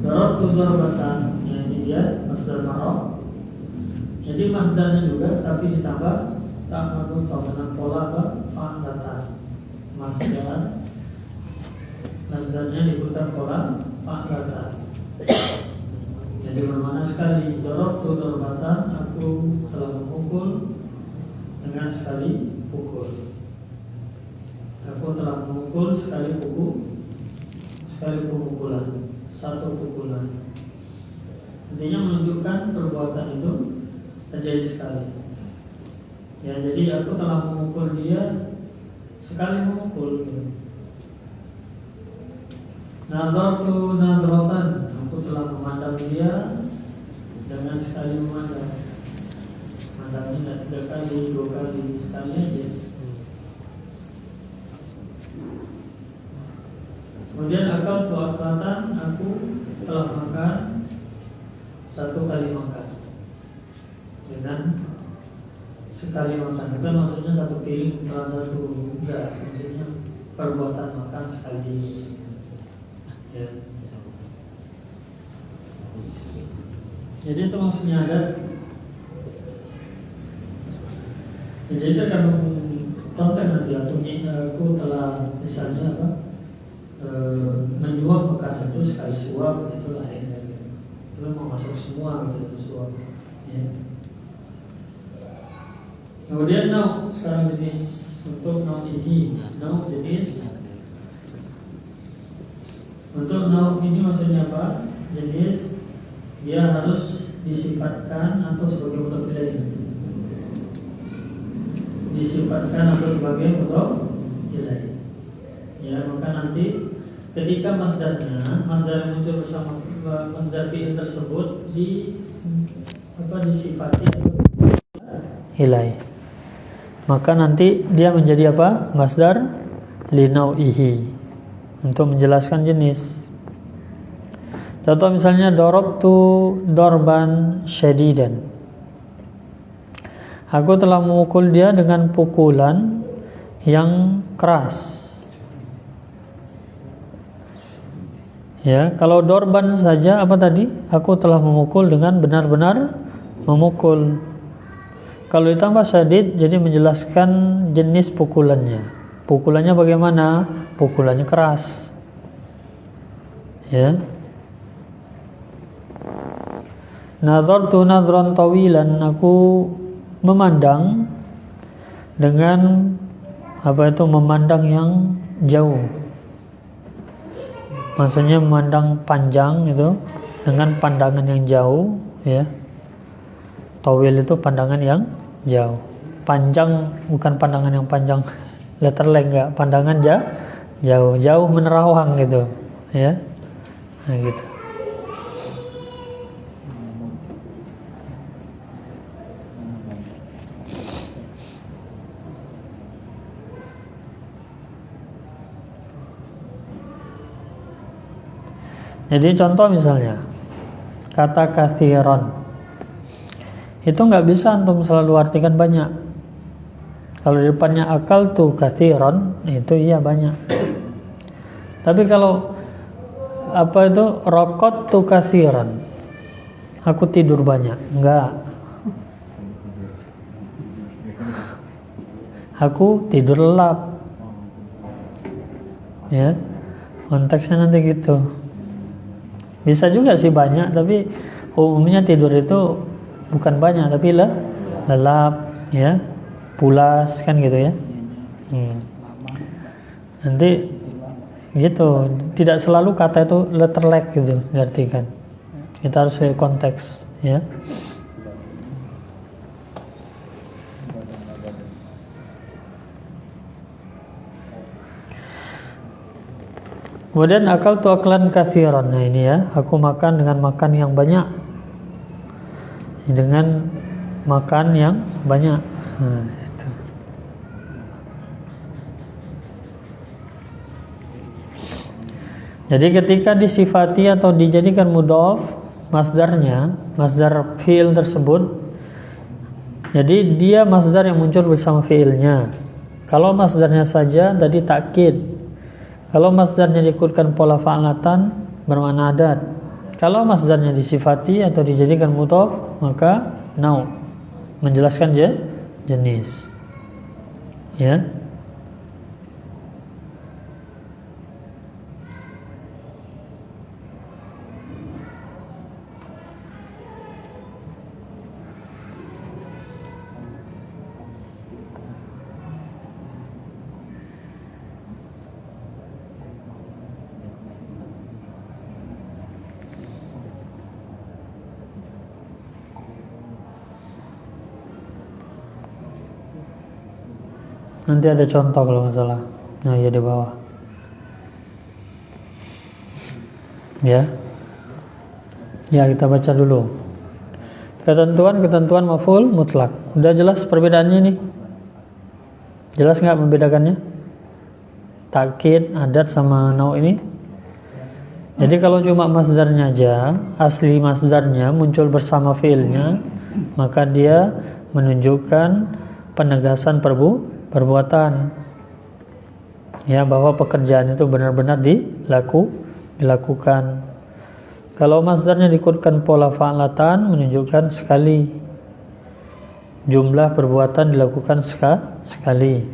Darabtu darbatan, ya ini dia masdar marok. Jadi masdarnya juga tapi ditambah tak marbutoh dengan pola apa? Fa'latan. Masdarnya diberikan pola fa'latan. Jadi bermakna sekali darabtu darbatan, aku telah memukul dengan sekali pukul. Aku telah memukul sekali pemukulan, satu pukulan. Intinya menunjukkan perbuatan itu terjadi sekali. Ya, jadi aku telah memukul dia sekali memukul. Nadartu nadratan, aku telah memandang dia dengan sekali memandang. Mandangnya tidak 3 kali, 2 kali, sekali aja. Kemudian akal tu aklatan, aku telah makan 1 kali makan. Dengan sekali makan, bukan maksudnya 1 piring telan 1, enggak, maksudnya perbuatan makan sekali. Ya. Jadi itu maksudnya ada. Jadi itu tergantung konteks nanti. Aku telah misalnya apa? Menyuap makanan itu sekali suap, itu lain. Itu mau masuk semua gitu suap. Ya. Kemudian now, sekarang jenis untuk now ini, now jenis. Untuk now ini maksudnya apa? Jenis dia harus disifatkan atau sebagai mudhof ilaih. Disifatkan atau sebagai mudhof ilaih. Ya, maka nanti ketika masdar yang muncul bersama masdar fi'il tersebut disifati ilaih, maka nanti dia menjadi apa? Masdar linau'ihi, untuk menjelaskan jenis. Contoh misalnya darabtu darban syadidan, aku telah memukul dia dengan pukulan yang keras. Ya, kalau dorban saja apa tadi? Aku telah memukul dengan benar-benar memukul. Kalau ditambah syadid, jadi menjelaskan jenis pukulannya. Pukulannya bagaimana? Pukulannya keras. Ya. Nadhartu nadran tawilan, aku memandang dengan memandang yang jauh. Maksudnya memandang panjang itu dengan pandangan yang jauh, ya. Tawil itu pandangan yang jauh. Panjang bukan pandangan yang panjang letterlek, enggak, pandangan jauh menerawang gitu, ya. Nah, gitu. Jadi contoh misalnya kata kathiron, itu nggak bisa antum selalu artikan banyak. Kalau di depannya akal tuh kathiron, itu iya banyak. Tapi kalau rokot tuh kathiron, aku tidur banyak, enggak. Aku tidur lelap, ya. Konteksnya nanti gitu. Bisa juga sih banyak, tapi umumnya tidur itu bukan banyak, tapi lelap, ya, pulas kan gitu ya. Nanti gitu, tidak selalu kata itu letterlek gitu diartikan. Kita harus lihat konteks, ya. Kemudian akal tu aklan kathiran. Nah ini ya, aku makan dengan makan yang banyak. Dengan makan yang banyak. Nah, itu. Jadi ketika disifati atau dijadikan mudhof masdarnya, masdar fi'il tersebut, jadi dia masdar yang muncul bersama fi'ilnya. Kalau masdarnya saja tadi takkid. Kalau masdarnya diikutkan pola fa'alatan bermakna adat. Kalau masdarnya disifati atau dijadikan mudhaf, maka nau, menjelaskan jenis. Ya. Nanti ada contoh kalau nggak salah. Nah, ya di bawah. Ya. Ya, kita baca dulu. Ketentuan maf'ul mutlak. Udah jelas perbedaannya nih? Jelas nggak membedakannya? Takkid, adat sama nau ini? Jadi kalau cuma masdarnya aja, asli masdarnya muncul bersama fiilnya, maka dia menunjukkan penegasan perbuatan, ya, bahwa pekerjaan itu benar-benar dilakukan. Kalau masdarnya diikutkan pola fa'latan, menunjukkan sekali, jumlah perbuatan dilakukan sekali.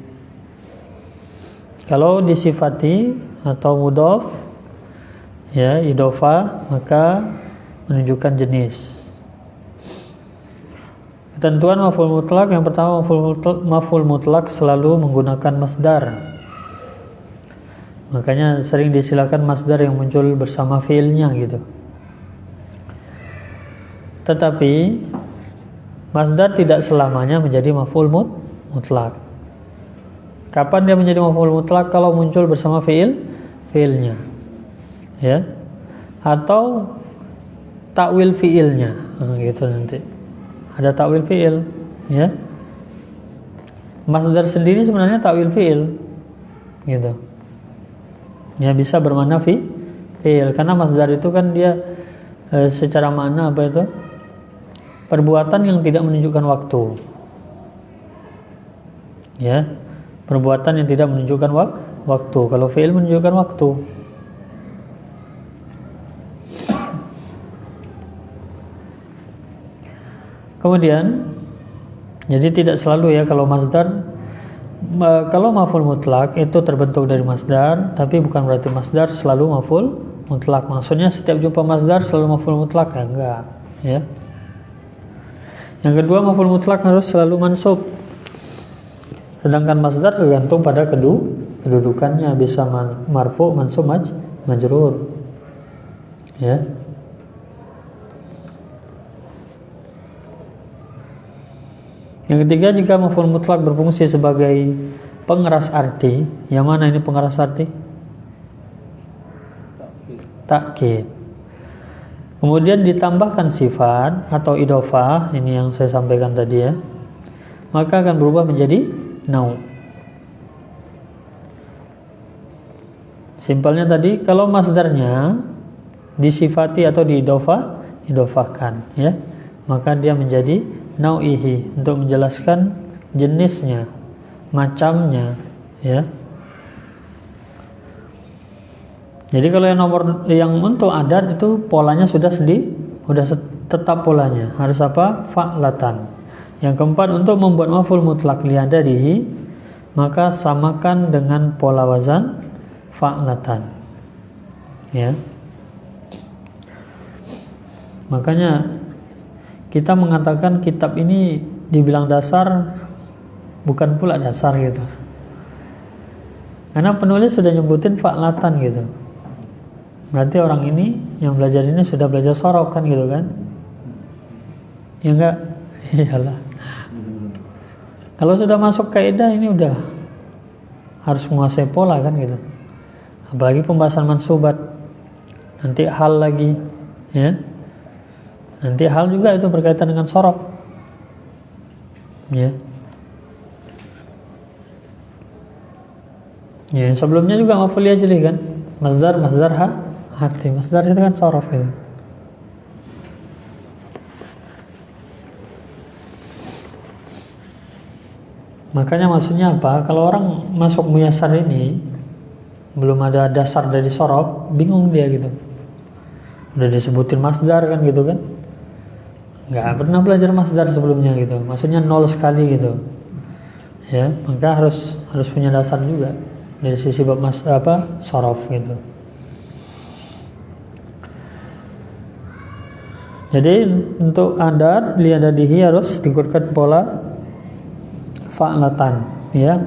Kalau disifati atau mudhaf, ya, idhofah, maka menunjukkan jenis. Ketentuan maf'ul mutlak, yang pertama, maf'ul mutlak selalu menggunakan masdar. Makanya sering disilakan masdar yang muncul bersama fiilnya gitu. Tetapi masdar tidak selamanya menjadi maf'ul mutlak. Kapan dia menjadi maf'ul mutlak? Kalau muncul bersama fiilnya. Ya. Atau takwil fiilnya. Nah, gitu nanti. Ada takwil fi'il, ya. Masdar sendiri sebenarnya takwil fi'il, gitu. Ya, bisa bermakna fi'il, karena masdar itu kan dia secara makna apa itu? Perbuatan yang tidak menunjukkan waktu. Ya, perbuatan yang tidak menunjukkan waktu. Kalau fi'il menunjukkan waktu. Kemudian, jadi tidak selalu ya kalau masdar, kalau maf'ul mutlak itu terbentuk dari masdar, tapi bukan berarti masdar selalu maf'ul mutlak. Maksudnya setiap jumpa masdar selalu maf'ul mutlak, ya enggak, ya. Yang kedua, maf'ul mutlak harus selalu mansub. Sedangkan masdar tergantung pada kedudukannya, bisa marfu, mansub, majrur. Ya. Yang ketiga, jika maf'ul mutlak berfungsi sebagai pengeras arti, yang mana ini pengeras arti? Takkid. Kemudian ditambahkan sifat atau idhofah, ini yang saya sampaikan tadi ya, maka akan berubah menjadi nau. Simpelnya tadi, kalau masdarnya disifati atau diidhofahkan, ya, maka dia menjadi nau'ihi, untuk menjelaskan jenisnya, macamnya, ya. Jadi kalau yang untuk adat itu polanya sudah tetap polanya. Harus apa? Fa'latan. Yang keempat, untuk membuat maf'ul mutlak li'adadihi, maka samakan dengan pola wazan fa'latan. Ya. Makanya kita mengatakan kitab ini dibilang dasar, bukan pula dasar gitu. Karena penulis sudah nyebutin fa'latan gitu. Berarti orang ini yang belajar ini sudah belajar sorof kan gitu kan? Ya enggak? Iyalah. Kalau sudah masuk kaidah ini udah harus menguasai pola kan gitu. Apalagi pembahasan mansubat. Nanti hal lagi, ya. Nanti hal juga itu berkaitan dengan sorof, ya. Ya, sebelumnya juga maf'ul ajli kan, masdar hati, masdar itu kan sorof itu. Makanya maksudnya apa? Kalau orang masuk muyasar ini belum ada dasar dari sorof, bingung dia gitu. Udah disebutin masdar kan gitu kan. Nggak pernah belajar masdar sebelumnya gitu. Maksudnya nol sekali gitu. Ya, maka harus punya dasar juga dari sisi bab sorof gitu. Jadi untuk adat liadadihi harus diikutkan pola fa'latan, ya.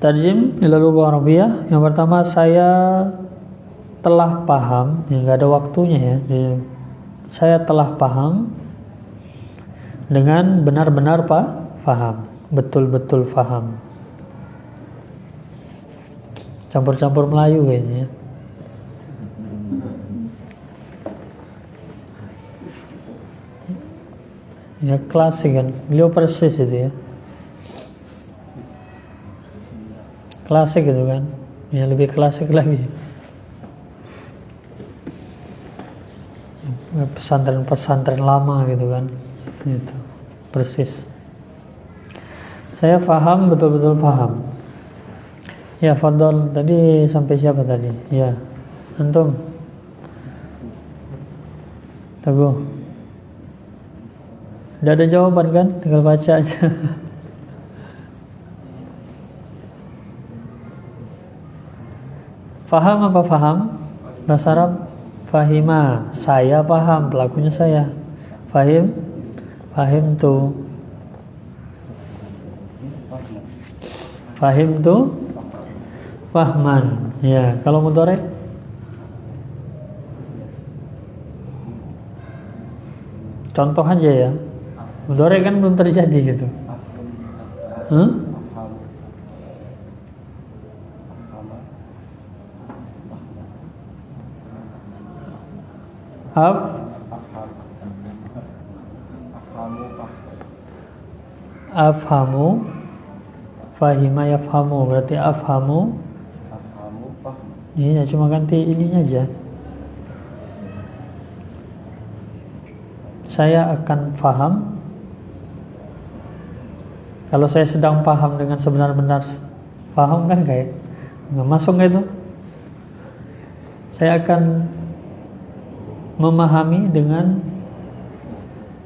Tarjim ila lughah Arabiyah. Yang pertama, saya telah paham, ya nggak ada waktunya ya. Saya telah paham dengan benar-benar paham, betul-betul paham. Campur-campur Melayu kayaknya. Ya klasik kan, beliau persis itu ya. Klasik gitu kan, ya lebih klasik lagi. Pesantren-pesantren lama gitu kan, itu persis. Saya paham, betul-betul paham. Ya, Fadol, tadi sampai siapa tadi? Ya, antum. Teguh. Udah ada jawaban kan? Tinggal baca aja. Faham apa faham? Bahasa Arab fahima, saya paham, pelakunya saya. Fahim, fahim tu. Fahim tu fahman. Ya, kalau mudhari contoh aja ya. Mudhari kan belum terjadi gitu. Afhamu fahima yafhamu, berarti afhamu. Iya, cuma ganti ininya aja. Saya akan paham. Kalau saya sedang paham dengan sebenar-benar paham kan kayak nggak masuk nggak itu? Saya akan memahami dengan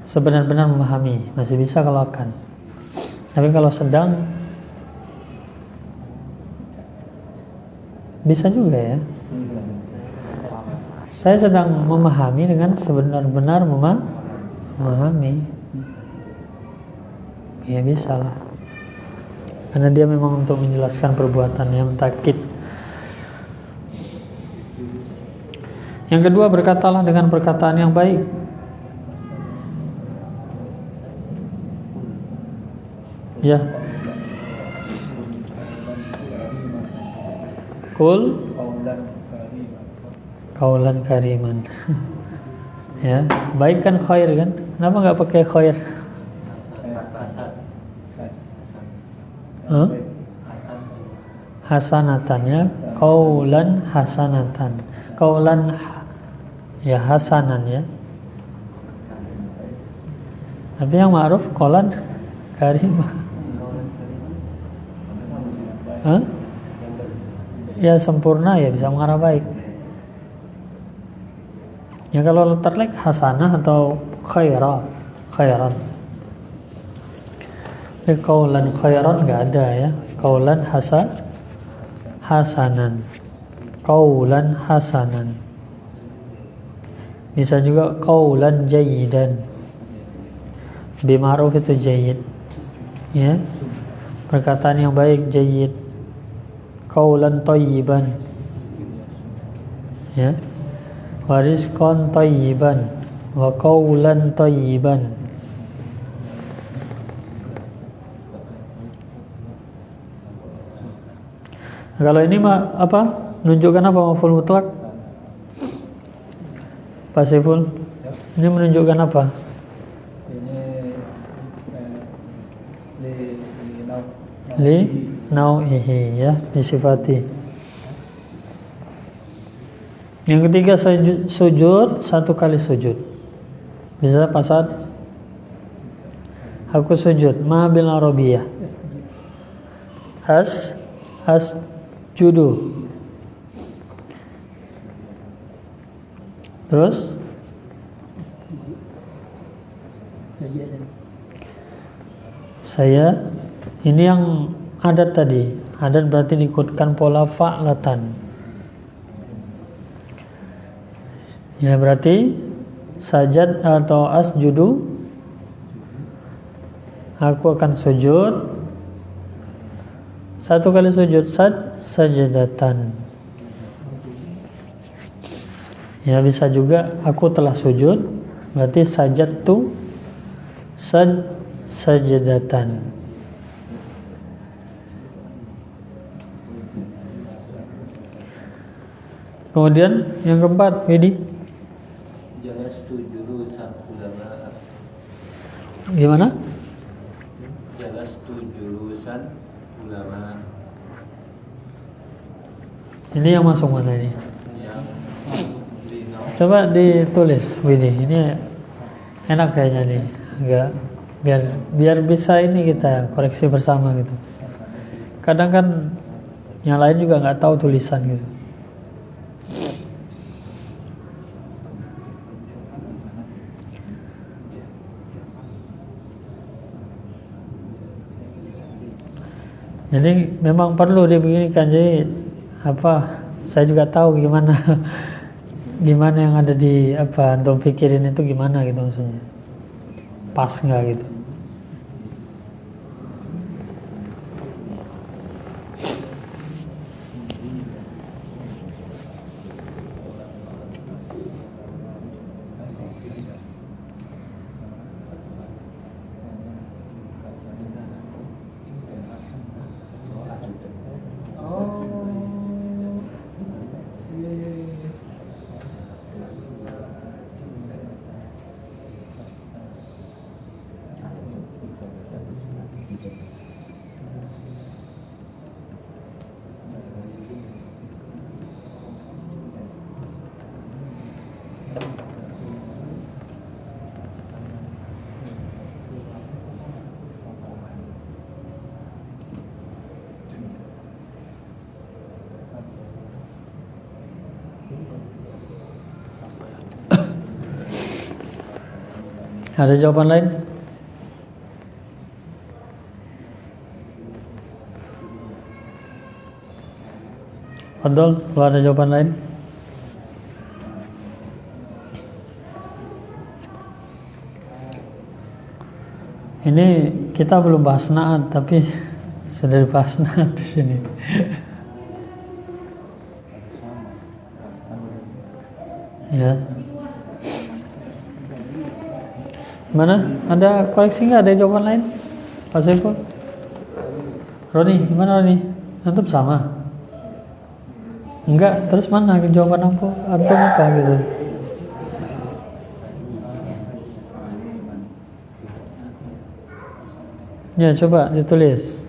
sebenar-benar memahami, masih bisa kalau akan. Tapi kalau sedang bisa juga ya. Saya sedang memahami dengan sebenar-benar memahami. Ya bisa lah. Karena dia memang untuk menjelaskan perbuatan yang takkid. Yang kedua, berkatalah dengan perkataan yang baik. Ya. Kul kaulan kariman. Ya, baik kan khair kan? Kenapa nggak pakai khair? Hasanatan ya, kaulan hasanatan. Kaulan ya hasanan ya. Tapi yang ma'ruf kaulan karimah. Ya sempurna ya, bisa mengarah baik. Ya kalau terlek hasanah atau khairan. Kaulan khairan nggak ada ya. Kaulan hasanan. Kaulan hasanan. Bisa juga kaulan jayyidan. Bima'ruf itu jayyid. Ya. Perkataan yang baik jayyid. Kaulan thayyiban. Ya. Wa rizqan thayyiban wa qaulan thayyiban. Kalau ini apa? Menunjukkan apa maf'ul mutlak? Pasiful. Ini menunjukkan apa? Li nau'ihi ya, disifati. Yang ketiga, sujud, satu kali sujud. Bisa pasal aku sujud ma bil arabiyah. asjudu. Terus saya, ini yang adat tadi. Adat berarti diikutkan pola fa'latan. Ya berarti sajad atau asjudu, aku akan sujud. Satu kali sujud, sajadatan. Ya bisa juga aku telah sujud, berarti sajadtu sajadatan. Kemudian yang keempat, Widi. Jalastu julusan ulama. Gimana? Jalastu julusan ulama. Ini yang masuk mana ini? Yang Coba ditulis, Widi. Ini enak kayaknya nih, enggak, biar bisa ini kita koreksi bersama gitu. Kadang kan yang lain juga nggak tahu tulisan gitu. Jadi memang perlu dibeginikan. Jadi apa? Saya juga tahu gimana gimana yang ada di apa antum pikirin itu gimana gitu maksudnya. Pas nggak gitu. Ada jawaban lain? Fadol, kalau ada jawaban lain? Ini kita belum bahas naat, tapi sudah dibahas naat di sini. Ya. Mana? Ada koreksi nggak? Ada jawaban lain? Pak Saiful? Roni, gimana Roni? Antum sama? Enggak, terus mana jawaban antum apa gitu? Ya, coba ditulis.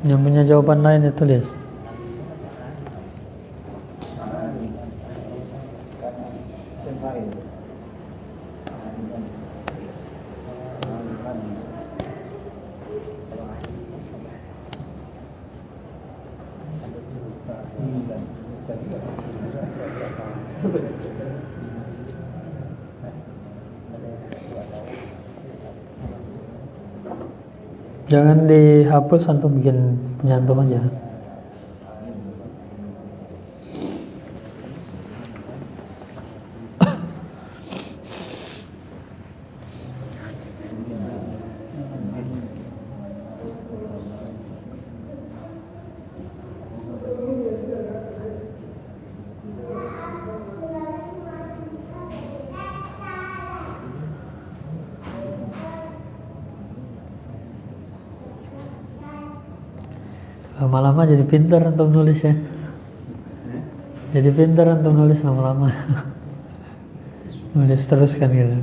Yang punya jawaban lain ditulis. Jangan dihapus, antum bikin punya antum aja. Lama-lama jadi pintar untuk nulis ya. Jadi pintar untuk nulis lama-lama. Nulis terus kan gitu.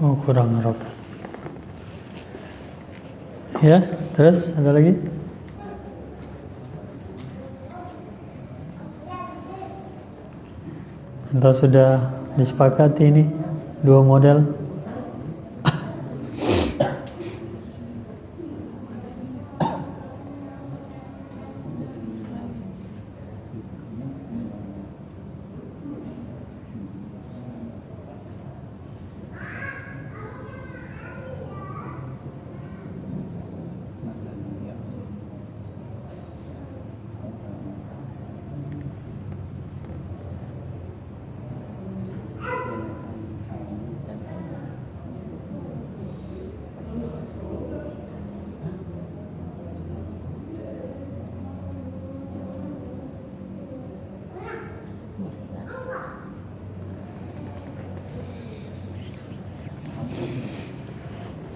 Oh, kurang Arab. Ya, terus ada lagi? Atau sudah disepakati ini dua model?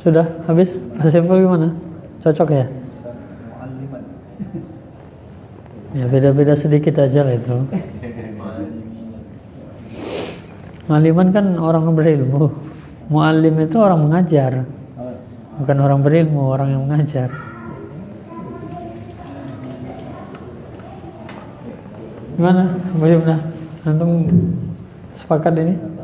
Sudah habis? Pak Saiful gimana? Cocok ya? Ya beda-beda sedikit aja lah itu. Mu'alliman kan orang berilmu. Mu'allim itu orang mengajar, bukan orang berilmu, orang yang mengajar. Gimana? Bagaimana? Antum sepakat ini?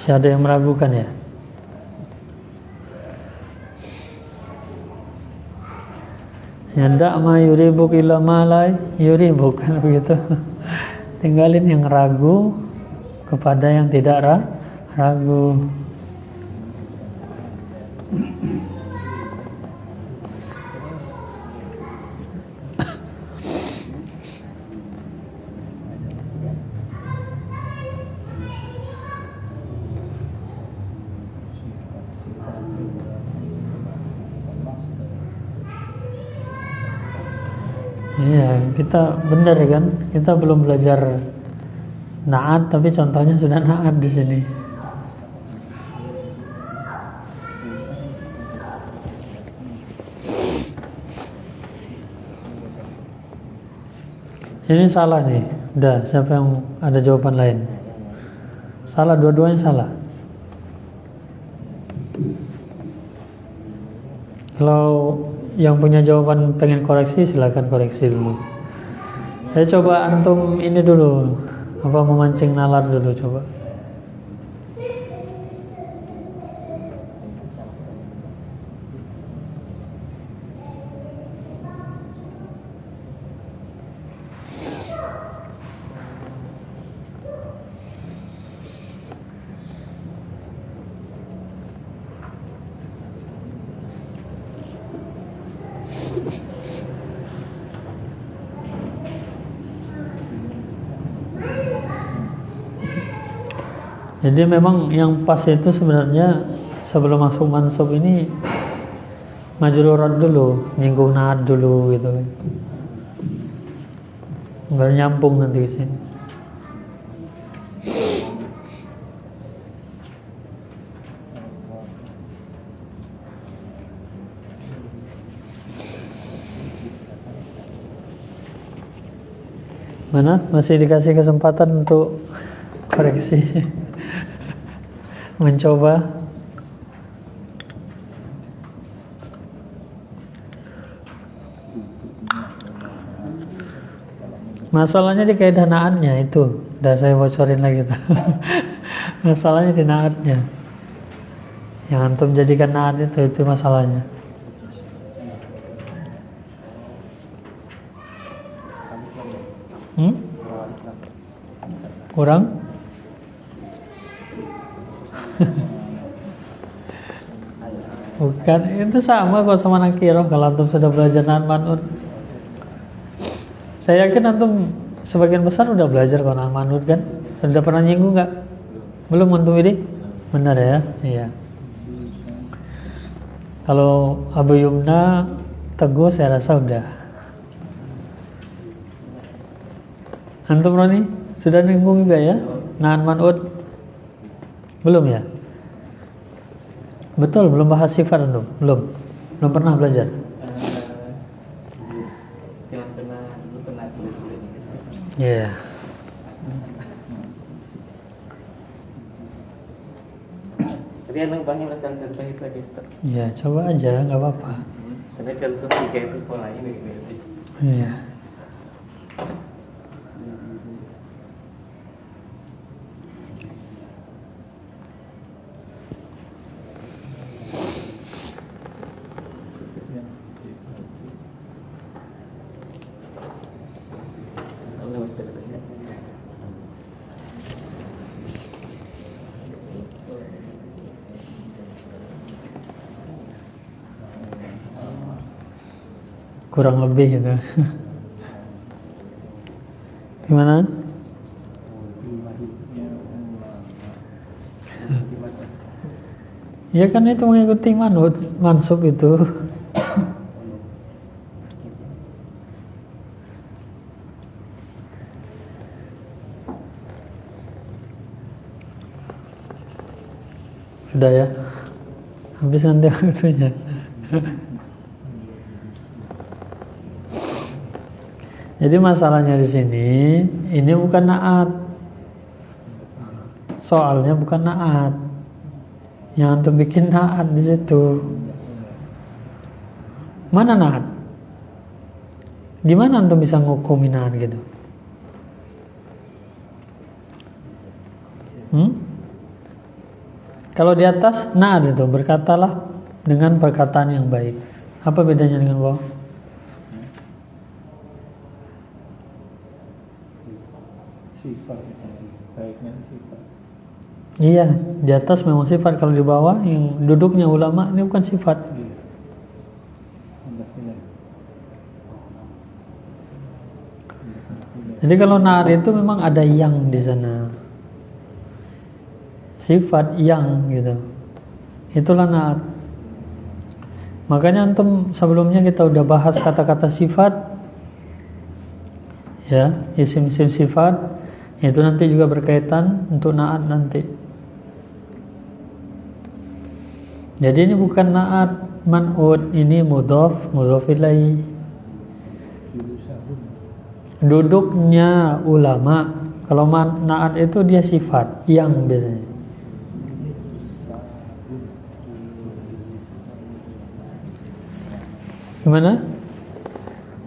Masih ada yang meragukan ya? Ndak ma yuribuk illa ma la yuribuk, kan begitu. Tinggalin yang ragu kepada yang tidak ragu. Iya, kita benar kan? Kita belum belajar naat, tapi contohnya sudah naat di sini. Ini salah nih. Udah, siapa yang ada jawaban lain? Salah, dua-duanya salah. Kalau yang punya jawaban pengen koreksi, silakan koreksi dulu. Saya coba antum ini dulu, apa memancing nalar dulu coba. Jadi memang yang pas itu sebenarnya sebelum masuk mansub ini majrurat dulu, nyinggung naat dulu gitu. Baru nyambung nanti ke sini. Mana? Masih dikasih kesempatan untuk koreksi. Mencoba. Masalahnya di kaidah naatnya itu. Udah saya bocorin lagi tuh. Masalahnya di naatnya. Yang antum jadikan naat itu masalahnya. Kurang? Bukan, itu sama kok sama nakiroh. Kalau antum sudah belajar naat man'ut, saya yakin antum sebagian besar udah belajar kok naat man'ut kan. Sudah pernah nyinggung nggak? Belum antum ini? Benar ya? Iya. Kalau Abu Yumna Teguh saya rasa udah. Antum Roni sudah nyinggung juga ya? Naat man'ut? Belum ya? Betul, belum bahas sifat antum? Belum. Belum pernah belajar. Cuma dulu pernah tulis-tulis gitu. Iya. Tapi anak banyak melakukan contoh itu lagi Ustaz. Iya, coba aja, nggak apa-apa. Karena contoh 3 itu polanya gitu. Iya. Allah Ustaz. Kurang lebih gitu. Gimana? Ya kan itu mengikuti mansub itu. Udah ya. Habis nanti waktunya. Jadi masalahnya di sini, ini bukan naat. Soalnya bukan naat. Yang antum bikin naat di situ. Mana naat? Gimana antum bisa ngukumin naat gitu? Kalau di atas naat itu berkatalah dengan perkataan yang baik. Apa bedanya dengan bawah? Sifat baiknya sifat. Iya, di atas memang sifat. Kalau di bawah yang duduknya ulama ini bukan sifat. Jadi kalau naat itu memang ada yang di sana. Sifat yang gitu. Itulah naat. Makanya antum sebelumnya kita udah bahas kata-kata sifat. Ya, isim-isim sifat itu nanti juga berkaitan untuk naat nanti. Jadi ini bukan naat man'ud, ini mudhaf ilaih. Duduknya ulama. Kalau naat itu dia sifat yang biasanya. Gimana?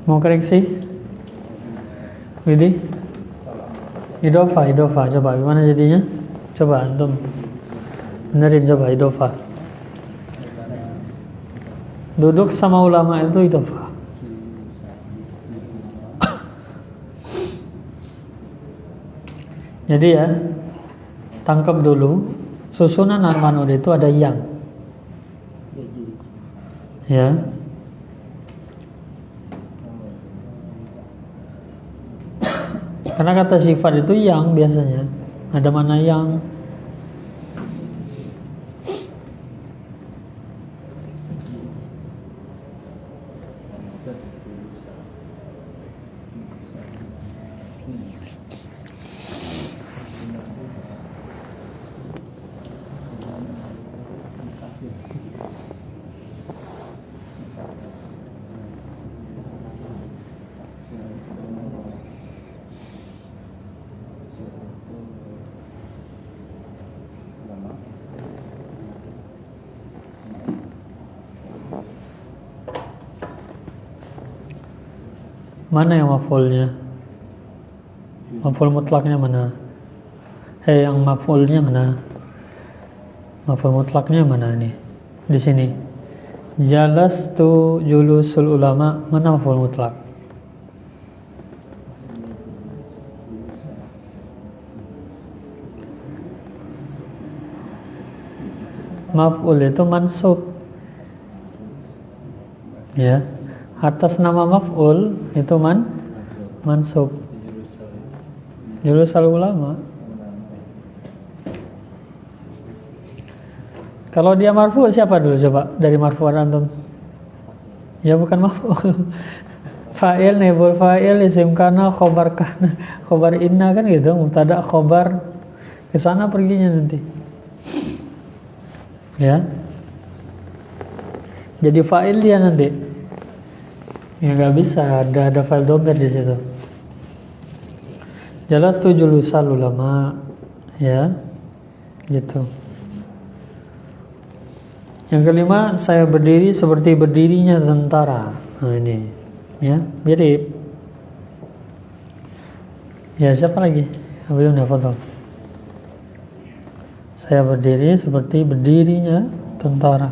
Mau koreksi? Widih? Idofah, coba gimana jadinya? Coba antum benerin, coba idofah. Duduk sama ulama itu idofah. Jadi ya, tangkap dulu susunan al-man'ud itu ada yang. Ya. Karena kata sifat itu yang biasanya. Ada mana yang? Mana yang maf'ulnya? Maf'ul mutlaknya mana? Yang maf'ulnya mana? Maf'ul mutlaknya mana nih? Di sini. Jalastu julusul ulama, mana maf'ul mutlak? Maf'ul itu mansub. Ya. Atas nama maf'ul itu mansub. Julusal ulama. Kalau dia marfu siapa dulu coba dari marfu'an antum? Ya bukan maf'ul. Fa'il, naibul fa'il, isim kana, khobar kana, khobar inna kan gitu, mubtada khobar. Ke sana perginya nanti. Ya. Jadi fa'il dia nanti. Ya nggak bisa, ada fa'il dhamir di situ. Jelas tuh julusal ulama, ya, gitu. Yang kelima, saya berdiri seperti berdirinya tentara. Nah ini, ya, mirip. Ya siapa lagi? Belum foto. Saya berdiri seperti berdirinya tentara.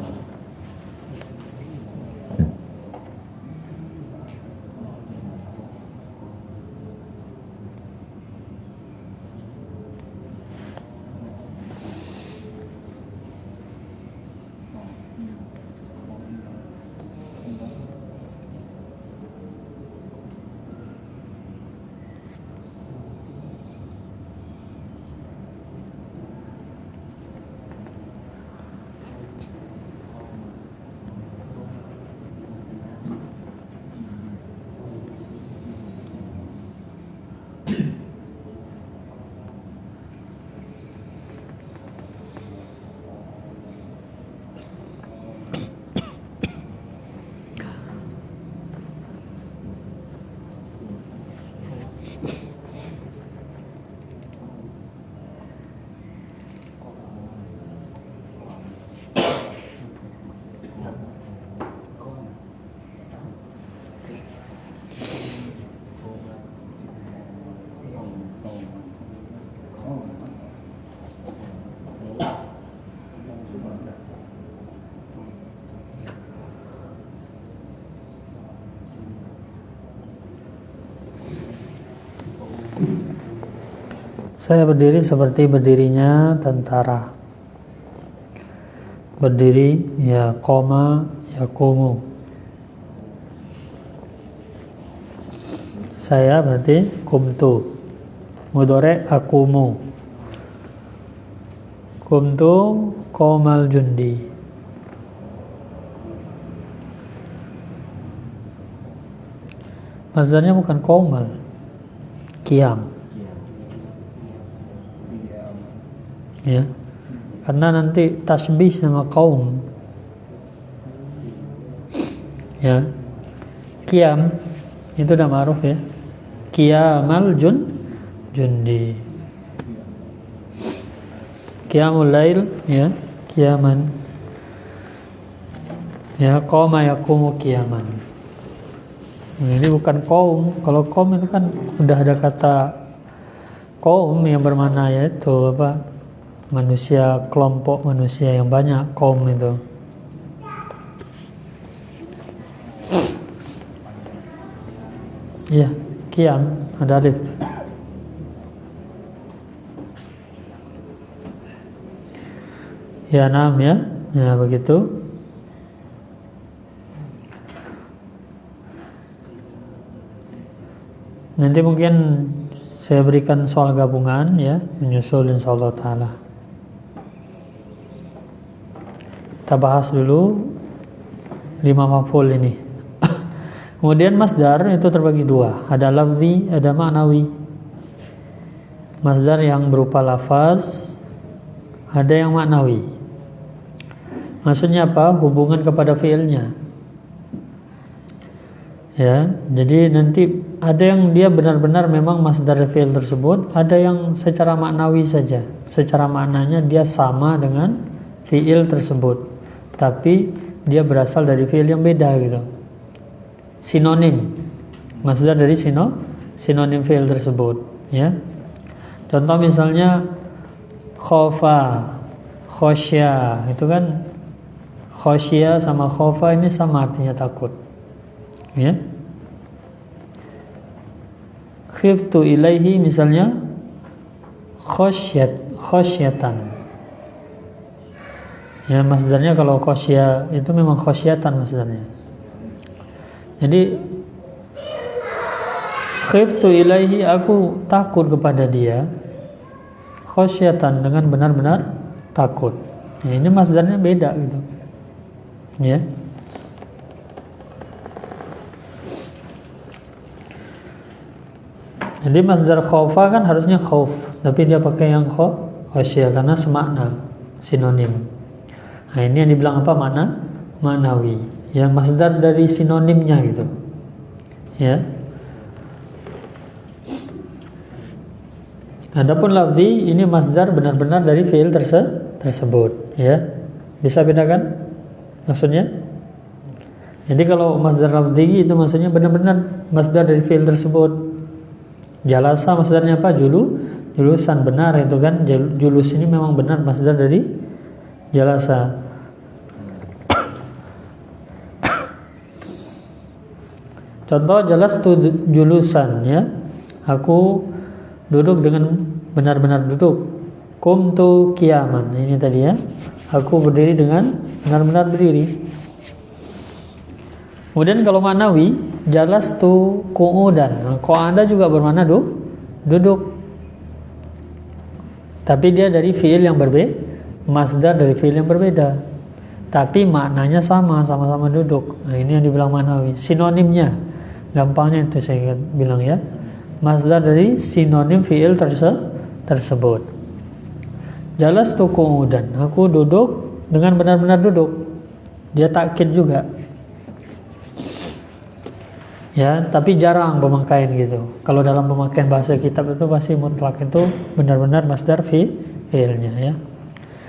Saya berdiri seperti berdirinya tentara. Berdiri, ya koma, ya kumu. Saya berarti kumtu. Mudhari akumu. Kumtu komal jundi. Masdarnya bukan komal, kiam. Ya, karena nanti tasbih sama kaum. Ya, kiam itu udah ma'ruf ya. Kiamal jundi. Qiyamul lail ya, kiaman. Ya, qoma yaqumu kiaman. Nah, ini bukan kaum. Kalau kaum itu kan udah ada kata kaum yang bermakna yaitu apa? Manusia, kelompok manusia yang banyak, kaum itu. Iya, kiam ada alif. Ya, enam ya. Ya, begitu. Nanti mungkin saya berikan soal gabungan ya, menyusul insyaallah taala. Kita bahas dulu 5 maf'ul ini. Kemudian masdar itu terbagi dua, ada lafzi, ada ma'nawi. Masdar yang berupa lafaz, ada yang ma'nawi. Maksudnya apa? Hubungan kepada fiilnya. Ya, jadi nanti ada yang dia benar-benar memang masdar fiil tersebut, ada yang secara maknawi saja. Secara maknanya dia sama dengan fiil tersebut, tapi dia berasal dari fiil yang beda gitu. Sinonim, masdar dari sinonim fiil tersebut, ya. Contoh misalnya khofa, khosya, itu kan khosya sama khofa ini sama artinya takut, ya. Khiftu ilaihi misalnya khosyatan. Ya, masdarnya kalau khosya itu memang khosyatan masdarnya. Jadi khiftu ilaihi, aku takut kepada dia, khosyatan dengan benar-benar takut. Ya, ini masdarnya beda gitu. Ya. Jadi masdar khaufa kan harusnya khauf, tapi dia pakai yang khosya karena semakna, sinonim. Nah, ini yang dibilang apa? Maknawi. ya masdar dari sinonimnya gitu. Ya. Adapun lafzi ini masdar benar-benar dari fiil tersebut, ya. Bisa bedakan maksudnya? Jadi kalau masdar lafzi itu maksudnya benar-benar masdar dari fiil tersebut. Jalasa masdarnya apa? Julusan, benar itu kan. Julus ini memang benar masdar dari jalasa. Contoh jalas tu julusan, ya. Aku duduk dengan benar-benar duduk. Qumtu qiyaman. Ini tadi ya. Aku berdiri dengan benar-benar berdiri. Kemudian kalau manawi, jalas tu qu'udan. Qa'ada juga bermakna duduk. Tapi dia dari fiil yang berbeda, masdar dari fiil yang berbeda. Tapi maknanya sama-sama duduk. Nah, ini yang dibilang manawi. Sinonimnya, gampangnya itu saya bilang ya. Masdar dari sinonim fiil tersebut. Jalas tu qu'udan. Aku duduk dengan benar-benar duduk. Dia takkid juga. Ya, tapi jarang pemakaian gitu. Kalau dalam pemakaian bahasa kitab itu pasti mutlak itu benar-benar masdar fiilnya ya.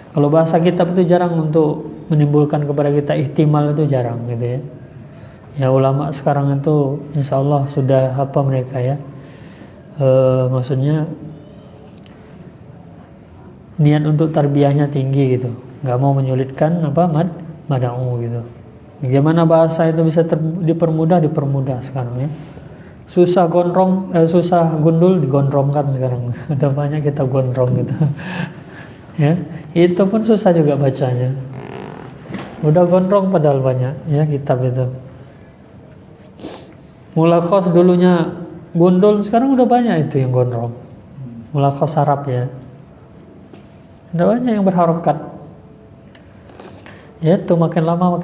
Kalau bahasa kitab itu jarang untuk menimbulkan kepada kita ihtimal, itu jarang gitu ya. Ya ulama sekarang itu insya Allah sudah apa mereka ya. Maksudnya niat untuk tarbiyahnya tinggi gitu. Nggak mau menyulitkan apa mad'u gitu. Bagaimana bahasa itu bisa dipermudah sekarang ya. Susah gundul digondrongkan sekarang. Ada banyak kita gondrong gitu. Ya, itu pun susah juga bacanya. Udah gondrong padahal banyak ya kitab itu. Mulakhos dulunya gundul, sekarang udah banyak itu yang gondrong. Mulakhos Arab ya. Ada banyak yang berharokat. Ya itu makin lama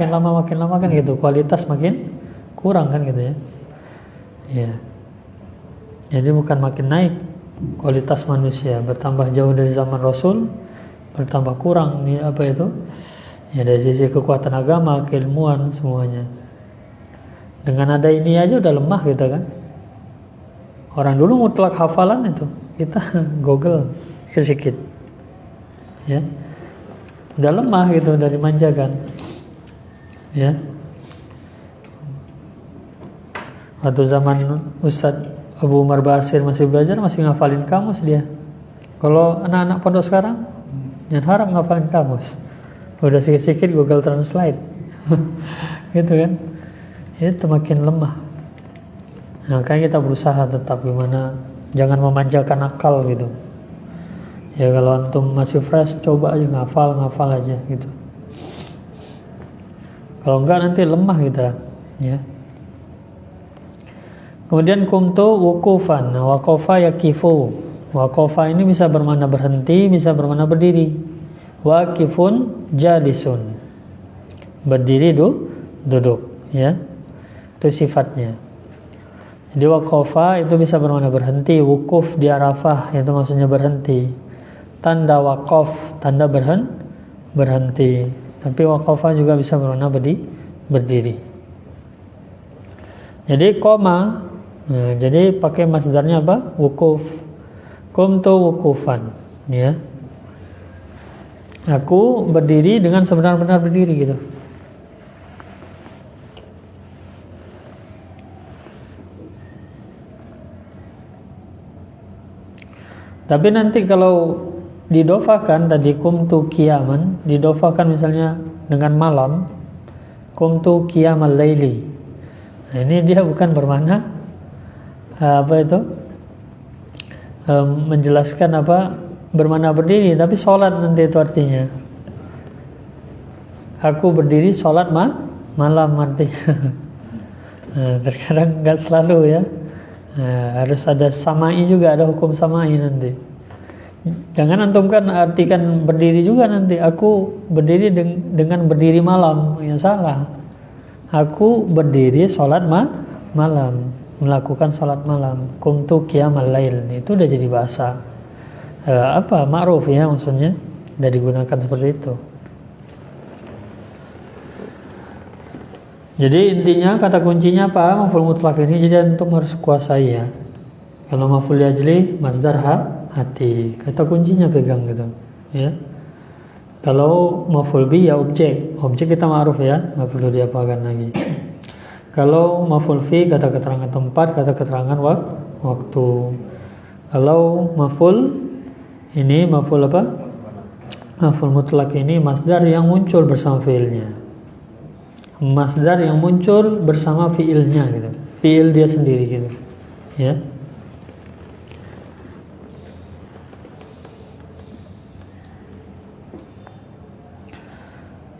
kan gitu, kualitas makin kurang kan gitu ya. Ya. Jadi bukan makin naik kualitas manusia, bertambah jauh dari zaman Rasul, bertambah kurang nih apa itu? Ya dari sisi kekuatan agama, keilmuan semuanya. Dengan ada ini aja udah lemah gitu kan. Orang dulu mutlak hafalan itu, kita Google sedikit. Ya. Udah lemah gitu, udah dimanjakan ya. Waktu zaman Ustadz Abu Umar Basir masih belajar, masih ngafalin kamus dia. Kalau anak-anak pondok sekarang jangan harap ngafalin kamus, udah sedikit-sedikit Google Translate gitu kan. Itu makin lemah. Nah kan kita berusaha tetap gimana, jangan memanjakan akal gitu. Ya kalau antum masih fresh, coba aja ngafal aja gitu. Kalau enggak nanti lemah kita, ya. Kemudian kumtu wukufan, waqafa yakifu. Waqafa ini bisa bermakna berhenti, bisa bermakna berdiri. Waqifun jalisun. Berdiri duduk, ya. Itu sifatnya. Jadi waqafa itu bisa bermakna berhenti, wukuf di Arafah itu maksudnya berhenti. Tanda waqaf, tanda berhenti. Tapi waqafa juga bisa bermakna berdiri. Jadi koma, nah, jadi pakai masdarnya apa? Wukuf. Qumtu wukufan, ya. Aku berdiri dengan sebenar-benar berdiri gitu. Tapi nanti kalau didofakan tadi qumtu qiyaman, didofakan misalnya dengan malam, qumtu qiyamal laili. Nah, ini dia bukan bermakna apa itu? Menjelaskan apa bermakna berdiri, tapi sholat nanti itu artinya. Aku berdiri sholat malam artinya. Nah, terkadang nggak selalu ya. Nah, harus ada samai juga, ada hukum samai nanti. Jangan antum kan artikan berdiri juga nanti. Aku berdiri dengan berdiri malam, ya salah. Aku berdiri sholat malam, melakukan sholat malam. Qumtu qiyamal lail, itu udah jadi bahasa ma'ruf ya, maksudnya udah digunakan seperti itu. Jadi intinya kata kuncinya apa? Maf'ul mutlak ini jadi antum harus kuasai ya. Kalau maf'ul ajli masdar hati. Kata kuncinya pegang gitu, ya. Kalau maf'ul bi ya objek. Objek kita ma'ruf ya, nggak perlu diapakan lagi. Kalau maf'ul fi kata keterangan tempat, kata keterangan waktu. Kalau maf'ul ini maf'ul apa? Maf'ul mutlak ini masdar yang muncul bersama fiilnya. Masdar yang muncul bersama fiilnya gitu. Fiil dia sendiri gitu. Ya.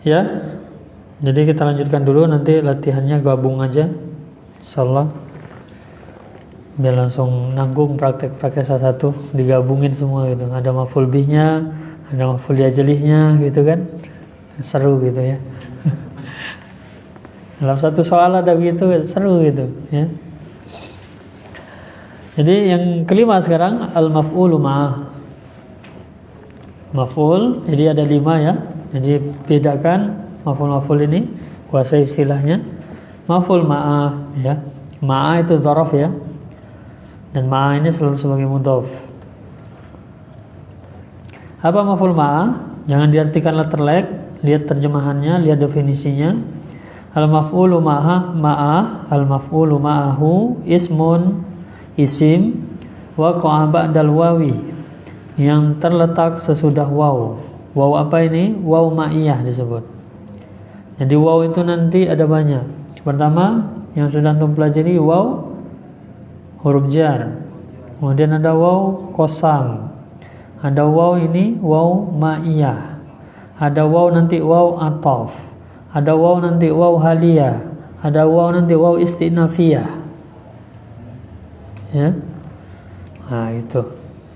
Ya. Jadi kita lanjutkan dulu, nanti latihannya gabung aja. Insyaallah. Biar langsung nanggung praktek-praktek satu digabungin semua gitu. Ada maf'ul bihnya, ada maf'ul ajlihnya gitu kan. Seru gitu ya. Dalam satu soal ada begitu, seru gitu ya. Jadi yang kelima sekarang al-maf'ulu ma'ah. Maf'ul, jadi ada 5 ya. Jadi bedakan maf'ul ini, kuasai istilahnya. Maf'ul ma'ah ya. Ma'ah itu dzaraf ya. Dan ma'ah ini selalu sebagai mudhaf. Apa maf'ul ma'ah? Jangan diartikan letterlek, lihat terjemahannya, lihat definisinya. Al-maf'ulu ma'ah, al-maf'ulu ma'ahu ismun, isim, waqa'a ba'dal wawi, yang terletak sesudah waw. Waw apa ini? Waw ma'iyah disebut. Jadi waw itu nanti ada banyak. Pertama yang sudah antum pelajari waw huruf jar. Kemudian ada waw qasam. Ada waw ini waw ma'iyah. Ada waw nanti waw ataf. Ada waw nanti waw haliyah. Ada waw nanti waw istinafiyah. Ya. Nah, itu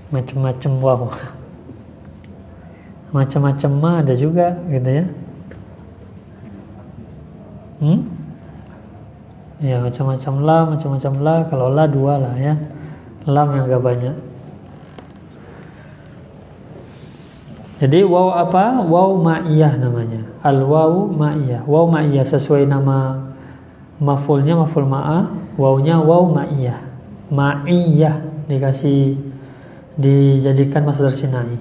macam-macam waw. Macam-macam ma ada juga gitu ya. Ya, macam-macam la, kalau la 2 lah ya. Lam yang agak banyak. Jadi waw apa? Waw ma'iyah namanya. Al-waw ma'iyah. Waw ma'iyah sesuai nama maf'ulnya, maf'ul ma'ah. Wawnya waw ma'iyah. Ma'iyah dijadikan masdar sinai.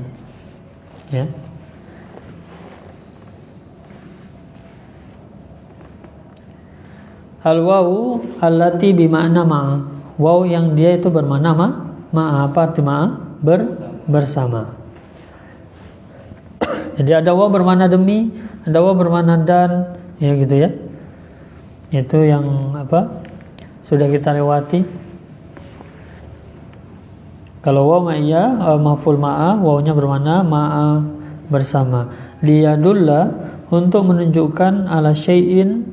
Ya. Al-waw allati bima'na ma'a. Waw yang dia itu bermakna ma'a. Apa arti ma'a? Bersama. Jadi ada waw bermakna demi, ada waw bermakna dan, ya gitu ya. Itu yang apa? Sudah kita lewati. Kalau waw ma'iyah, maf'ul ma'a, wawnya bermakna ma'a bersama. Liyadulla, untuk menunjukkan ala syai'in,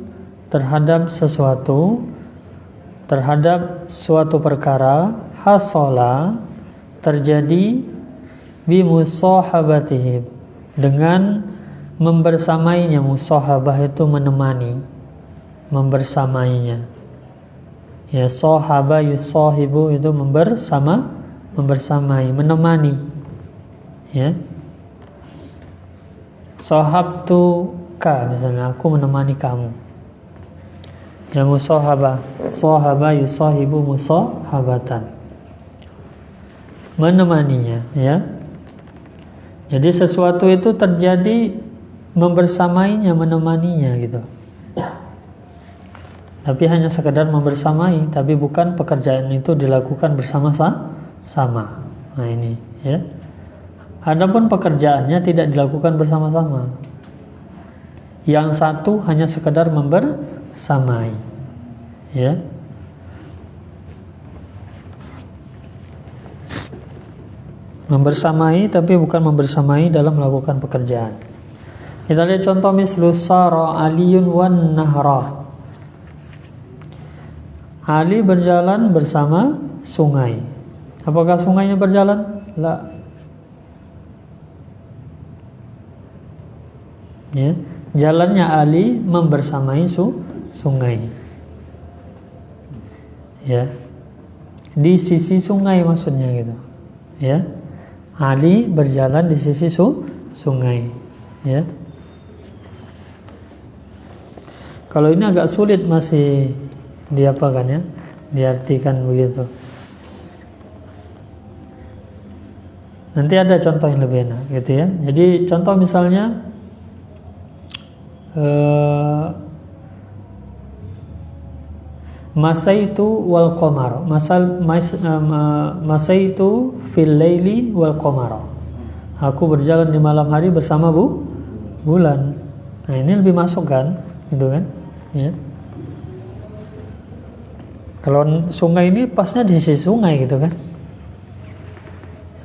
terhadap sesuatu, terhadap suatu perkara, hasala, terjadi, bimusahabatihim, dengan membersamainya. Musahabah itu menemani, membersamainya. Ya, sahaba yusahibu itu membersamai, menemani. Ya. Sahabtuka, misalnya aku menemani kamu. Ya, musahabah, sahaba yusahibu musahabatan, menemaninya ya. Jadi sesuatu itu terjadi membersamainya, menemaninya gitu. Tapi hanya sekedar membersamai, tapi bukan pekerjaan itu dilakukan bersama-sama. Nah ini ya. Adapun pekerjaannya tidak dilakukan bersama-sama. Yang satu hanya sekedar membersamai. Ya. Membersamai tapi bukan membersamai dalam melakukan pekerjaan. Kita lihat contoh mislu sara aliyun wan nahra. Ali berjalan bersama sungai. Apakah sungainya berjalan? La. Ya, jalannya Ali membersamai sungai. Ya. Di sisi sungai maksudnya gitu. Ya. Ali berjalan di sisi sungai, ya. Kalau ini agak sulit masih diapakan ya, diartikan begitu. Nanti ada contoh yang lebih enak gitu ya. Jadi contoh misalnya masaitu wal qamar. Masaitu fil laili wal qamar. Aku berjalan di malam hari bersama bulan. Nah, ini lebih masuk kan? Gitu kan? Ya. Kalau sungai ini pasnya di sisi sungai gitu kan.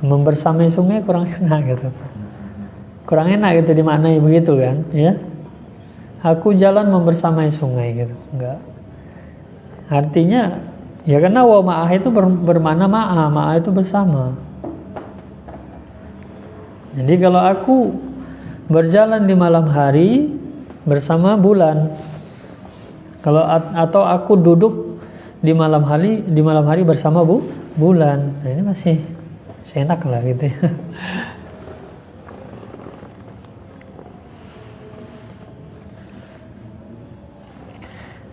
Membersamai sungai kurang enak gitu. Kurang enak gitu dimaknai begitu kan, ya. Aku jalan membersamai sungai gitu. Enggak. Artinya ya karena wa ma'ah itu bermakna ma'ah itu bersama. Jadi kalau aku berjalan di malam hari bersama bulan, atau aku duduk di malam hari bersama bulan, nah ini masih enak lah gitu ya.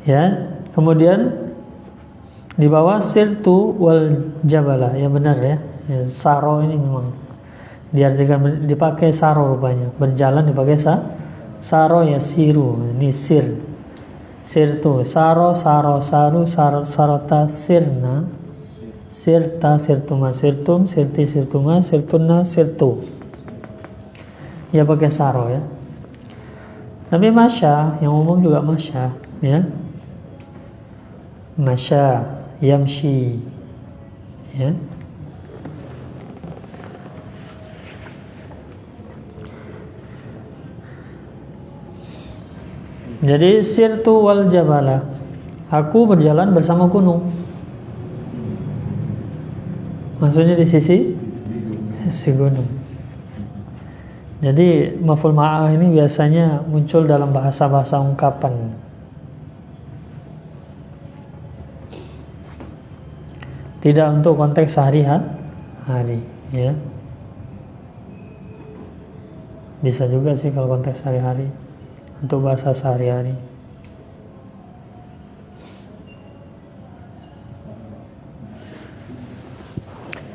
Ya, kemudian di bawah sirtu wal jabala, ya benar ya. Saro ini memang diartikan dipakai saro rupanya. Berjalan dipakai saro ya siru. Ini sirtu, saro, saru, sarota, sirna, sirta, sirtuma, sirtum, sirti, sirtuma, sirtuna, sirtu. Ya pakai saro ya. Tapi masya, yang umum juga masya, ya. Masya, yamshi, ya. Jadi sirtu wal jabala, aku berjalan bersama gunung. Maksudnya di sisi gunung. Jadi maf'ul ma'ah ini biasanya muncul dalam bahasa-bahasa ungkapan. Tidak untuk konteks sehari-hari, ya. Bisa juga sih kalau konteks sehari-hari, untuk bahasa sehari-hari.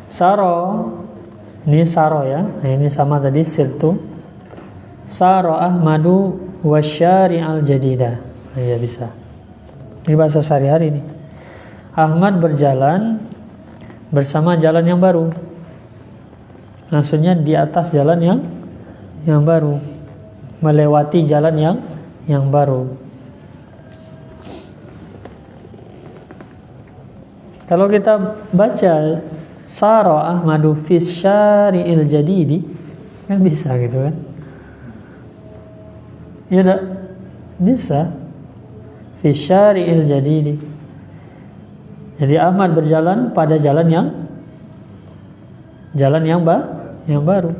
Saro, ini saro ya. Nah, ini sama tadi sirtu. Saro Ahmadu wasyari al jadida. Nah, ya bisa. Ini bahasa sehari-hari nih. Ahmad berjalan bersama jalan yang baru. Maksudnya di atas jalan yang baru, melewati jalan yang baru. Kalau kita baca Sara Ahmadu fis syari'il jadidi, kan bisa gitu kan? Ya enggak? Bisa. Fis syari'il jadidi. Jadi Ahmad berjalan pada jalan yang baru.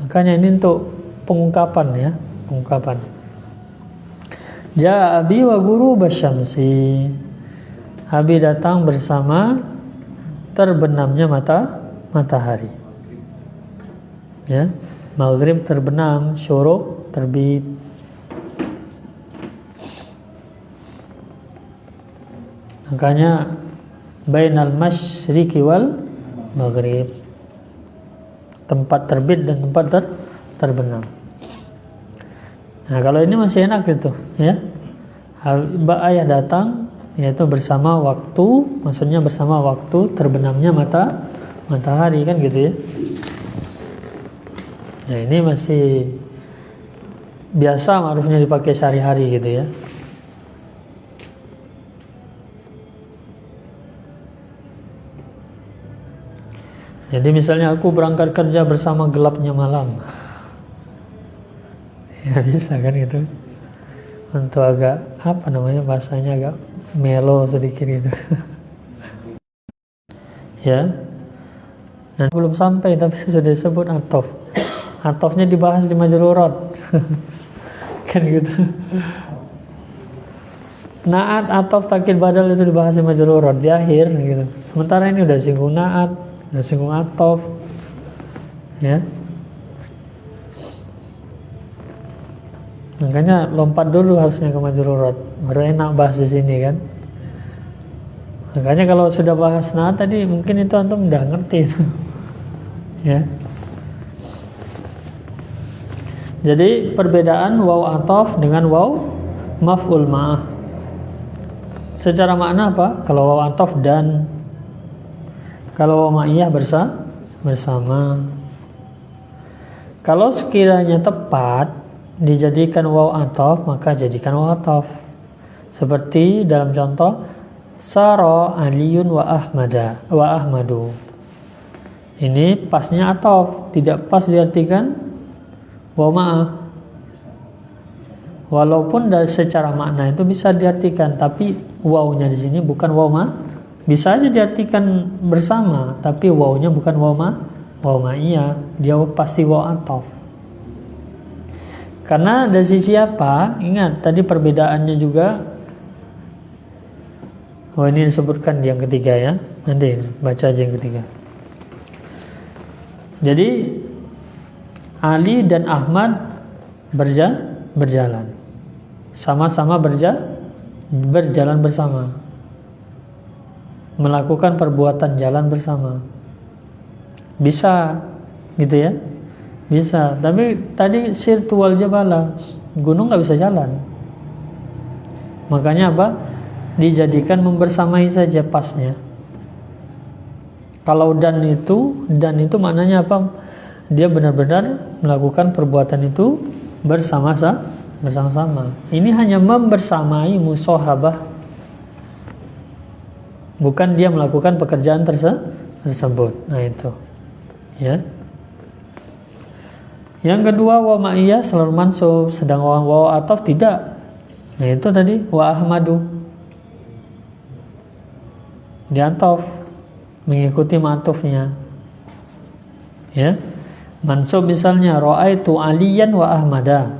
Makanya ini untuk pengungkapan ya, pengungkapan. Ja abi wa guru basyamsi. Abi datang bersama terbenamnya matahari. Ya, maghrib terbenam, syuruk terbit. Makanya bainal masyriqi wal maghrib, tempat terbit dan tempat terbenam. Nah, kalau ini masih enak gitu, ya. Ayah datang, yaitu bersama waktu, maksudnya bersama waktu terbenamnya matahari kan gitu ya. Nah, ini masih biasa ma'rufnya dipakai sehari-hari gitu ya. Jadi misalnya aku berangkat kerja bersama gelapnya malam. Ya bisa kan gitu. Untuk agak apa namanya bahasanya agak melo sedikit gitu. Ya. Nah, belum sampai tapi sudah disebut atof. Atofnya dibahas di majrurat. Kan gitu. Naat, atof, takkid, badal itu dibahas di majrurat di akhir gitu. Sementara ini udah singgung naat, udah singgung atof, ya. Makanya lompat dulu harusnya ke majrurat, baru enak bahas di sini kan. Makanya kalau sudah bahas tadi mungkin itu antum udah ngerti. Ya. Jadi perbedaan waw ataf dengan waw maf'ul ma'ah. Secara makna apa? Kalau waw ataf dan, kalau waw ma'iyah bersama. Kalau sekiranya tepat dijadikan waw ataf, maka jadikan waw ataf. Seperti dalam contoh Sara Aliyun wa Ahmadu. Ini pasnya ataf, tidak pas diartikan waw ma'ah. Walaupun dari secara makna itu bisa diartikan, tapi wawnya di sini bukan waw ma'ah. Bisa aja diartikan bersama, tapi wawnya bukan waw ma'iyah, dia pasti waw ataf. Karena dari sisi apa? Ingat tadi perbedaannya juga. Oh, ini disebutkan di yang ketiga ya. Nanti baca aja yang ketiga. Jadi Ali dan Ahmad berjalan. Sama-sama berjalan bersama. Melakukan perbuatan jalan bersama. Bisa gitu ya. Bisa. Tapi tadi sirtu wal jabala, gunung gak bisa jalan. Makanya apa? Dijadikan membersamai saja pasnya. Kalau dan itu maknanya apa? Dia benar-benar melakukan perbuatan itu bersama-sama. Ini hanya membersamai musahabah. Bukan dia melakukan pekerjaan tersebut. Nah itu. Ya. Yang kedua waw ma'iyah selalu mansub, sedang waw ataf tidak. Nah itu tadi wa Ahmadu. Diantaf mengikuti ma'tufnya. Ya. Mansub misalnya ra'aitu Aliyan wa Ahmada.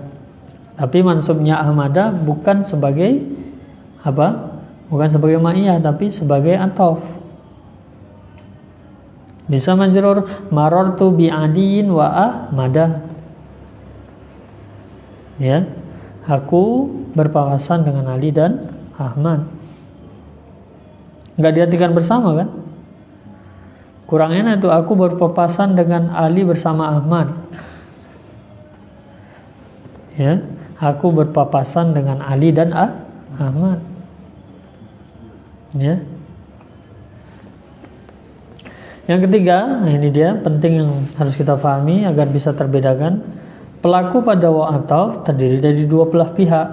Tapi mansubnya Ahmada bukan sebagai apa? Bukan sebagai ma'iyah tapi sebagai ataf. Bisa majrur marartu bi Aliyin wa Ahmada. Ya. Aku berpapasan dengan Ali dan Ahmad. Enggak diartikan bersama kan? Kurangnya itu aku berpapasan dengan Ali bersama Ahmad. Ya, aku berpapasan dengan Ali dan Ahmad. Ya. Yang ketiga, nah ini dia penting yang harus kita pahami agar bisa terbedakan. Pelaku pada waw ataf terdiri dari dua belah pihak.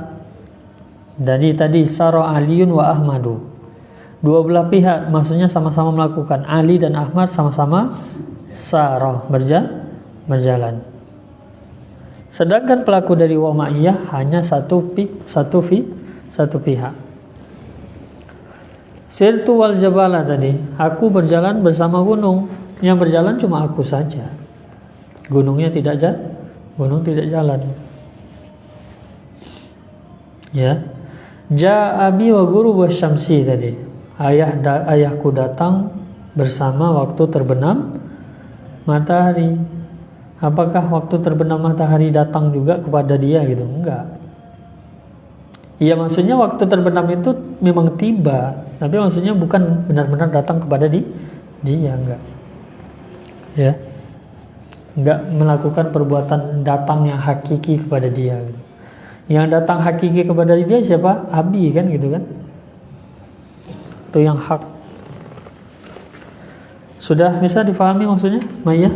Dari tadi Sara Aliyun wa Ahmadu. Dua belah pihak maksudnya sama-sama melakukan. Ali dan Ahmad sama-sama Sarah berjalan. Sedangkan pelaku dari waw ma'iyah hanya satu pihak. Sirtu wal jabala tadi, aku berjalan bersama gunung. Yang berjalan cuma aku saja. Gunung tidak jalan. Ya. Ja'abi wa guru wasyamsi tadi. Ayahku datang bersama waktu terbenam matahari. Apakah waktu terbenam matahari datang juga kepada dia gitu? Enggak. Iya maksudnya waktu terbenam itu memang tiba, tapi maksudnya bukan benar-benar datang kepada dia enggak. Ya. Enggak melakukan perbuatan datang yang hakiki kepada dia gitu. Yang datang hakiki kepada dia siapa? Abi kan gitu kan? Itu yang hak. Sudah bisa difahami maksudnya ma'iyah?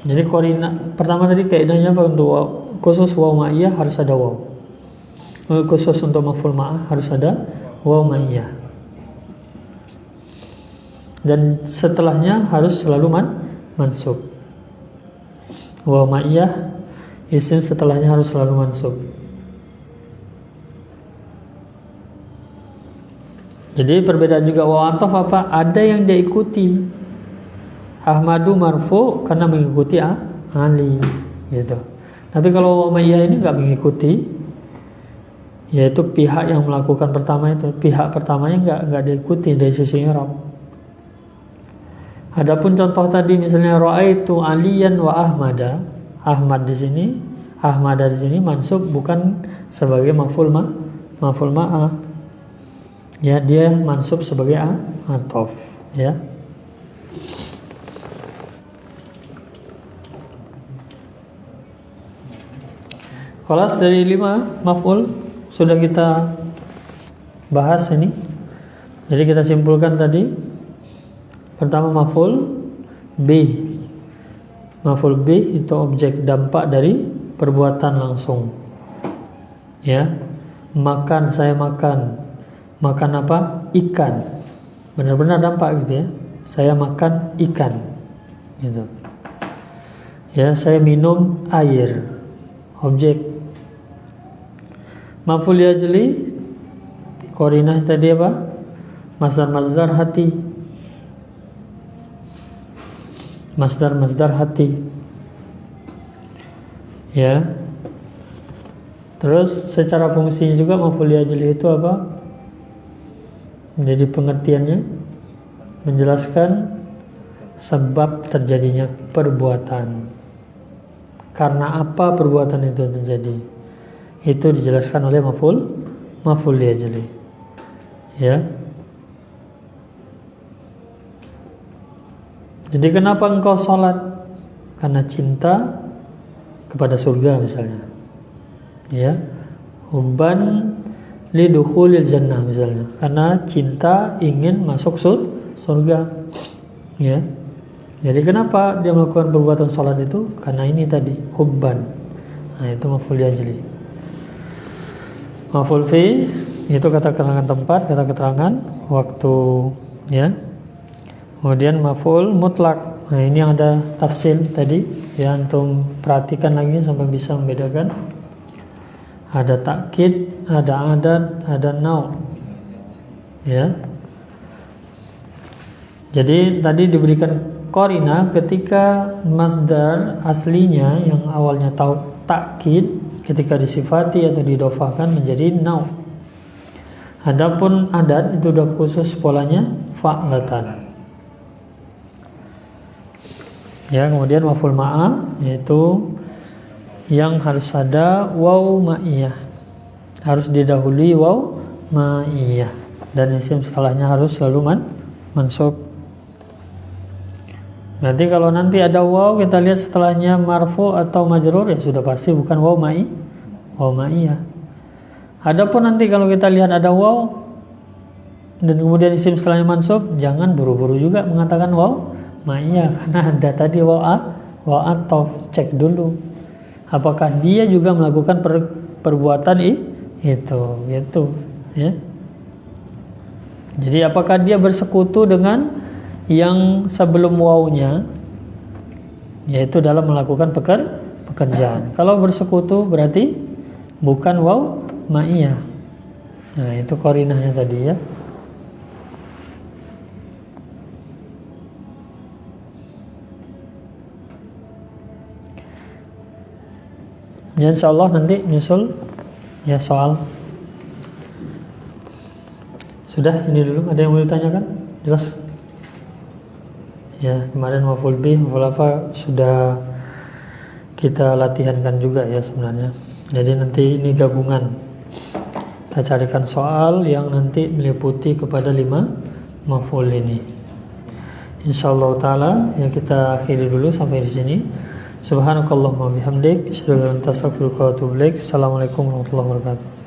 Jadi koordinat pertama tadi kaidahnya untuk khusus waw ma'iyah harus ada waw. Khusus untuk maf'ul ma'ah harus ada waw ma'iyah. Dan setelahnya harus selalu mansub. Waw ma'iyah isim setelahnya harus selalu mansub. Jadi perbedaan juga waw ataf apa? Ada yang dia ikuti. Ahmadu marfu karena mengikuti Ali gitu. Tapi kalau waw ma'iyah ini enggak mengikuti, yaitu pihak yang melakukan pertama itu, pihak pertamanya enggak diikuti dari sisi i'rab. Adapun contoh tadi misalnya ra'aitu Aliyan wa Ahmada, Ahmad di sini Ahmad dari sini mansub bukan sebagai maf'ul ma'a. Ya, dia mansub sebagai atof, ya. Kelas dari 5 maf'ul sudah kita bahas ini. Jadi kita simpulkan tadi. Pertama maf'ul B. Maf'ul B itu objek dampak dari perbuatan langsung. Ya. Makan, saya makan. Makan apa? Ikan. Benar-benar dampak gitu ya. Saya makan ikan. Gitu. Ya, saya minum air. Objek. Maf'ul yajli qarinah tadi apa? Masdar hati. Masdar hati. Ya. Terus secara fungsinya juga maf'ul yajli itu apa? Jadi pengertiannya menjelaskan sebab terjadinya perbuatan. Karena apa perbuatan itu terjadi? Itu dijelaskan oleh maf'ul yajli. Ya. Jadi kenapa engkau sholat? Karena cinta kepada surga misalnya. Ya. Hubban lidukhulil jannah misalnya. Karena cinta ingin masuk surga. Ya. Jadi kenapa dia melakukan perbuatan sholat itu? Karena ini tadi hubban. Nah, itu maf'ul yajli. Maf'ul fi itu kata keterangan tempat, kata keterangan waktu, ya. Kemudian maf'ul mutlak. Nah, ini yang ada tafsil tadi, ya, antum perhatikan lagi sampai bisa membedakan. Ada takkid, ada adat, ada nau. Ya. Jadi tadi diberikan qarinah ketika masdar aslinya yang awalnya takkid ketika disifati atau didofahkan menjadi nau. Adapun adat itu udah khusus polanya fa'latan. Ya, kemudian maf'ul ma'a yaitu yang harus ada waw ma'iyah. Harus didahului waw ma'iyah dan isim setelahnya harus selalu mansub. Berarti kalau nanti ada waw kita lihat setelahnya marfu atau majrur ya sudah pasti bukan waw ma'iyah. Adapun nanti kalau kita lihat ada waw dan kemudian isim setelahnya mansub, jangan buru-buru juga mengatakan waw ma'iyah karena ada tadi waw atof. Cek dulu apakah dia juga melakukan perbuatan itu gitu, ya. Jadi apakah dia bersekutu dengan yang sebelum wawnya, yaitu dalam melakukan pekerjaan. Kalau bersekutu berarti bukan waw ma'iyah. Nah, itu qarinahnya tadi, ya. Ya, insyaallah nanti nyusul ya soal. Sudah, ini dulu. Ada yang mau ditanyakan? Jelas? Ya, kemarin maf'ul bih, maf'ul apa sudah kita latihankan juga ya sebenarnya. Jadi nanti ini gabungan. Kita carikan soal yang nanti meliputi kepada 5 maf'ul ini. Insyaallah taala ya kita akhiri dulu sampai di sini. Subhanakallahumma bihamdik, asyhadu an la ilaha illa anta astaghfiruka wa atubu ilaik. Assalamualaikum warahmatullahi wabarakatuh.